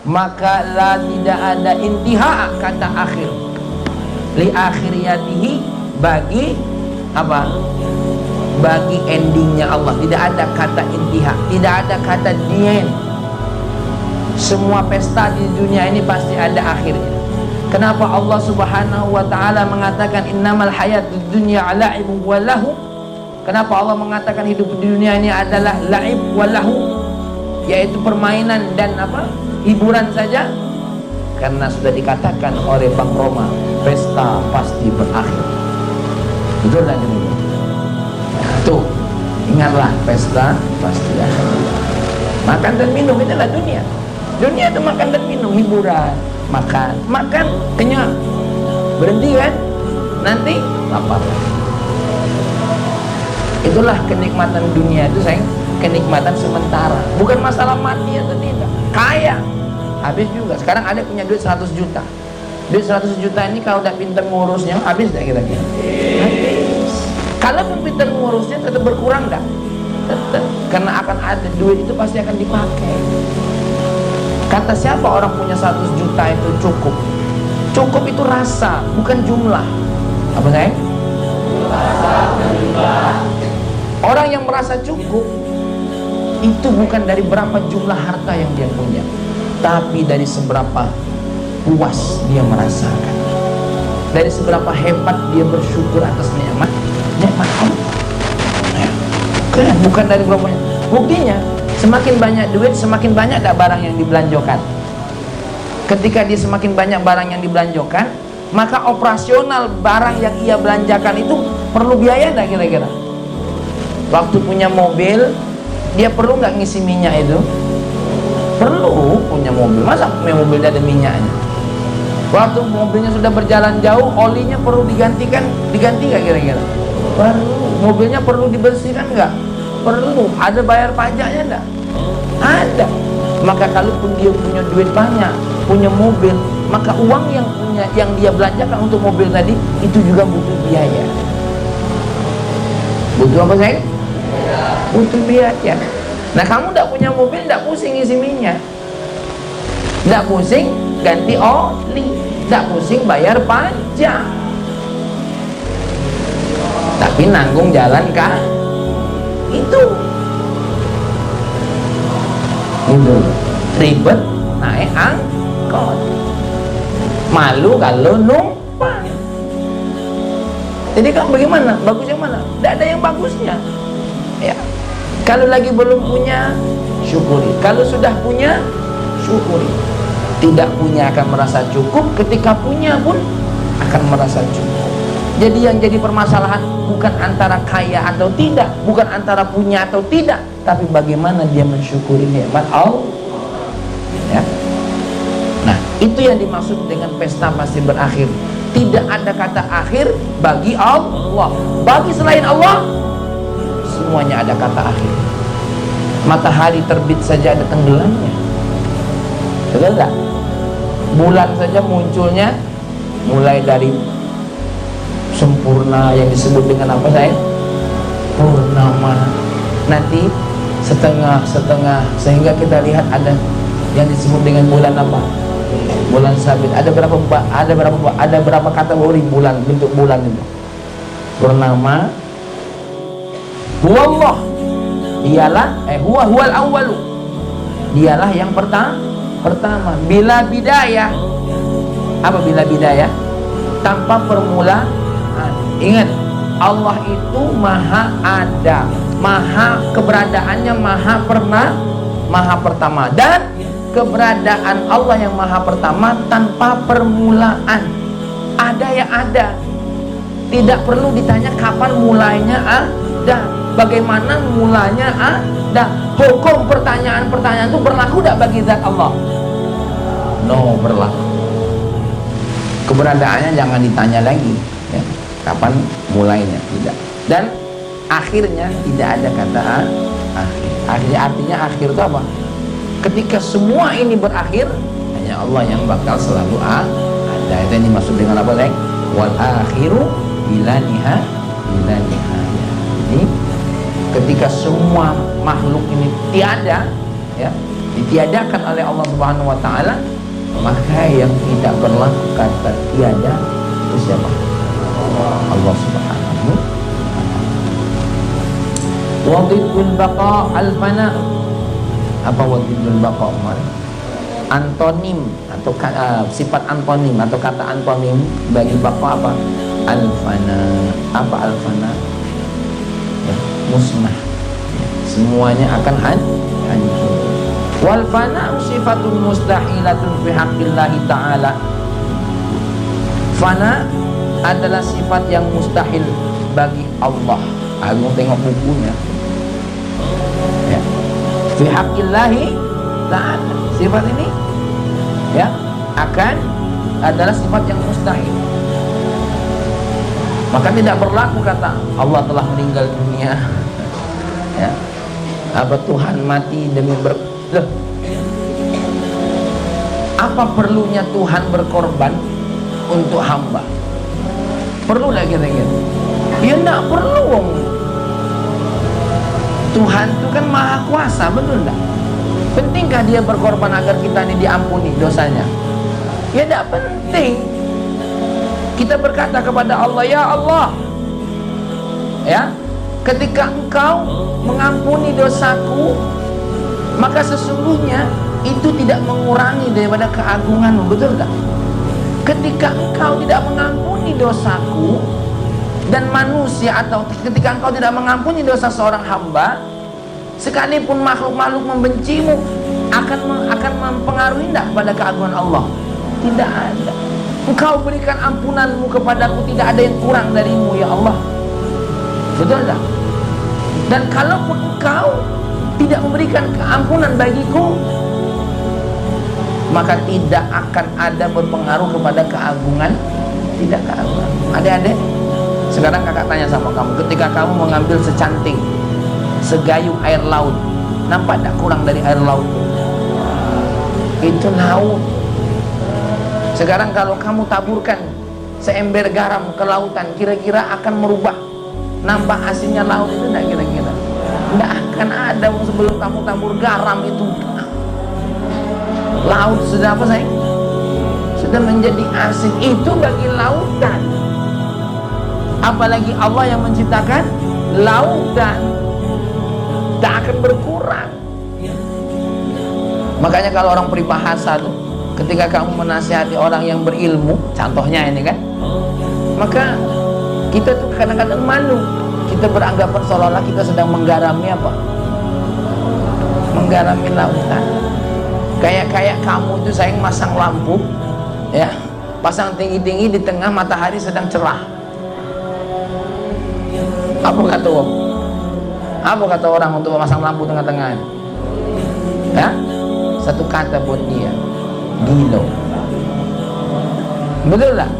maka tidak ada intiha kata akhir. Li akhiriyatihi, bagi apa? Bagi endingnya Allah. Tidak ada kata intiha, tidak ada kata dien. Semua pesta di dunia ini pasti ada akhirnya. Kenapa Allah Subhanahu wa ta'ala mengatakan innamal hayatud dunya la'ibun wa lahu? Kenapa Allah mengatakan hidup di dunia ini adalah la'ib wa lahu, yaitu permainan dan apa? Hiburan saja? Karena sudah dikatakan oleh Bang Roma, pesta pasti berakhir. Betul tak ini? Tuh, ingatlah, pesta pasti akan berakhir. Makan dan minum itulah dunia. Dunia itu makan dan minum, hiburan, makan, kenyang, berhenti kan, nanti lapar. Itulah kenikmatan dunia itu, sayang, kenikmatan sementara. Bukan masalah mati atau tidak. Kaya, habis juga. Sekarang ada punya duit 100 juta. Duit 100 juta ini kalau udah pintar ngurusnya, habis tak kira-kira? Habis. Kalaupun pintar ngurusnya tetap berkurang tak? Tetap. Karena akan ada duit itu pasti akan dipakai. Kata siapa orang punya 100 juta itu cukup? Cukup itu rasa, bukan jumlah. Apa sayang? Rasa, bukan jumlah. Orang yang merasa cukup itu bukan dari berapa jumlah harta yang dia punya, tapi dari seberapa puas dia merasakan, dari seberapa hebat dia bersyukur atas nikmat Allah. Bukan dari berapa banyak. Buktinya, semakin banyak duit, semakin banyak tak barang yang dibelanjakan. Ketika dia semakin banyak barang yang dibelanjakan, maka operasional barang yang ia belanjakan itu perlu biaya tak kira-kira? Waktu punya mobil, dia perlu nggak ngisi minyak itu? Perlu punya mobil. Masa punya mobil ada minyaknya? Waktu mobilnya sudah berjalan jauh, olinya perlu diganti nggak kira-kira? Perlu. Mobilnya perlu dibersihkan nggak? Perlu. Ada bayar pajaknya nggak? Ada. Maka kalaupun dia punya duit banyak, punya mobil, maka uang yang dia belanjakan untuk mobil tadi itu juga butuh biaya. Butuh apa sayang? Butuh biaya. Nah, kamu tidak punya mobil, tidak pusing isi minyak, tidak pusing ganti oli, tidak pusing bayar pajak, tapi nanggung jalan kah? Itu ribet naik angkot, malu kalau numpang. Jadi kan bagaimana? Bagus yang mana? Tidak ada yang bagusnya. Ya. Kalau lagi belum punya, syukuri. Kalau sudah punya, syukuri. Tidak punya akan merasa cukup, ketika punya pun akan merasa cukup. Jadi yang jadi permasalahan bukan antara kaya atau tidak, bukan antara punya atau tidak, tapi bagaimana dia mensyukuri nikmat Allah. Ya. Nah, itu yang dimaksud dengan pesta pasti berakhir. Tidak ada kata akhir bagi Allah. Bagi selain Allah, semuanya ada kata akhir. Matahari terbit saja ada tenggelamnya, betul tak? Bulan saja munculnya mulai dari sempurna yang disebut dengan apa sayang? Purnama. Nanti setengah sehingga kita lihat ada yang disebut dengan bulan apa? Bulan sabit. Ada berapa kategori bulan, bentuk bulan itu? Purnama. Huwallah, dialah huwal awwalu, dialah yang pertama. Bila bidayah, apa bila bidayah? Tanpa permulaan. Ingat, Allah itu maha ada, maha keberadaannya maha pertama, dan keberadaan Allah yang maha pertama tanpa permulaan. Ada yang ada, tidak perlu ditanya kapan mulainya ada. Bagaimana mulanya ada. Hukum pertanyaan-pertanyaan itu berlaku tidak bagi zat Allah? No, berlaku. Keberadaannya jangan ditanya lagi ya. Kapan mulainya? Tidak. Dan akhirnya tidak ada kata akhir. Artinya akhir itu apa? Ketika semua ini berakhir, hanya Allah yang bakal selalu ada. Itu yang dimaksud dengan apa sayang? Wal akhiru bila nihayah. Jadi ketika semua makhluk ini tiada, ya, ditiadakan oleh Allah Subhanahu wa taala, maka yang tidak berlaku kata tiada itu siapa? Allah Subhanahu. Wadidul baqa al-fana. Apa wadidul baqa? Antonim atau sifat antonim atau kata antonim bagi baqa apa? Al-fana. Apa al-fana? Ya, musnah. Ya, semuanya akan hancur. Wal fana sifatun mustahilatun fi haqqillahi ta'ala. Fana adalah sifat yang mustahil bagi Allah. Aku tengok bukunya. Ya. Fi haqqillahi ta'ala. Sifat ini ya akan adalah sifat yang mustahil. Maka tidak berlaku kata Allah telah meninggal dunia. Ya. Apa Tuhan mati demi Loh, apa perlunya Tuhan berkorban untuk hamba? Perlu lagi kira-kira? Ya enggak perlu wong. Tuhan itu kan maha kuasa, betul enggak? Pentingkah dia berkorban agar kita ini diampuni dosanya? Ya enggak penting. Kita berkata kepada Allah, ya Allah, ya, ketika Engkau mengampuni dosaku, maka sesungguhnya itu tidak mengurangi daripada keagunganmu, betul tak? Ketika Engkau tidak mengampuni dosaku dan manusia, atau ketika Engkau tidak mengampuni dosa seorang hamba, sekalipun makhluk-makhluk membencimu, akan mempengaruhi tidak pada keagungan Allah? Tidak ada. Engkau berikan ampunanmu kepadaku, tidak ada yang kurang darimu ya Allah, betul tak? Dan kalaupun Engkau tidak memberikan keampunan bagiku, maka tidak akan ada berpengaruh kepada keagungan, tidak keagungan. Adik-adik, sekarang kakak tanya sama kamu, ketika kamu mengambil secanting, segayung air laut, nampak tak kurang dari air laut? Itu laut. Sekarang kalau kamu taburkan seember garam ke lautan, kira-kira akan merubah, nambah asinnya laut itu enggak kira-kira? Tidak akan ada. Sebelum kamu tabur garam itu laut sudah apa sayang? Sudah menjadi asin. Itu bagi lautan. Apalagi Allah yang menciptakan lautan, tak akan berkurang. Makanya kalau orang peribahasa tuh, ketika kamu menasihati orang yang berilmu, contohnya ini kan, maka kita tuh kadang-kadang malu. Kita beranggapan seolah-olah kita sedang menggarami apa? Menggarami lautan. Kayak kamu itu sayang masang lampu, ya, pasang tinggi-tinggi di tengah matahari sedang cerah. Apa kata orang? Apa kata orang untuk memasang lampu tengah-tengah? Ya, satu kata buat dia, gila. Betul lah?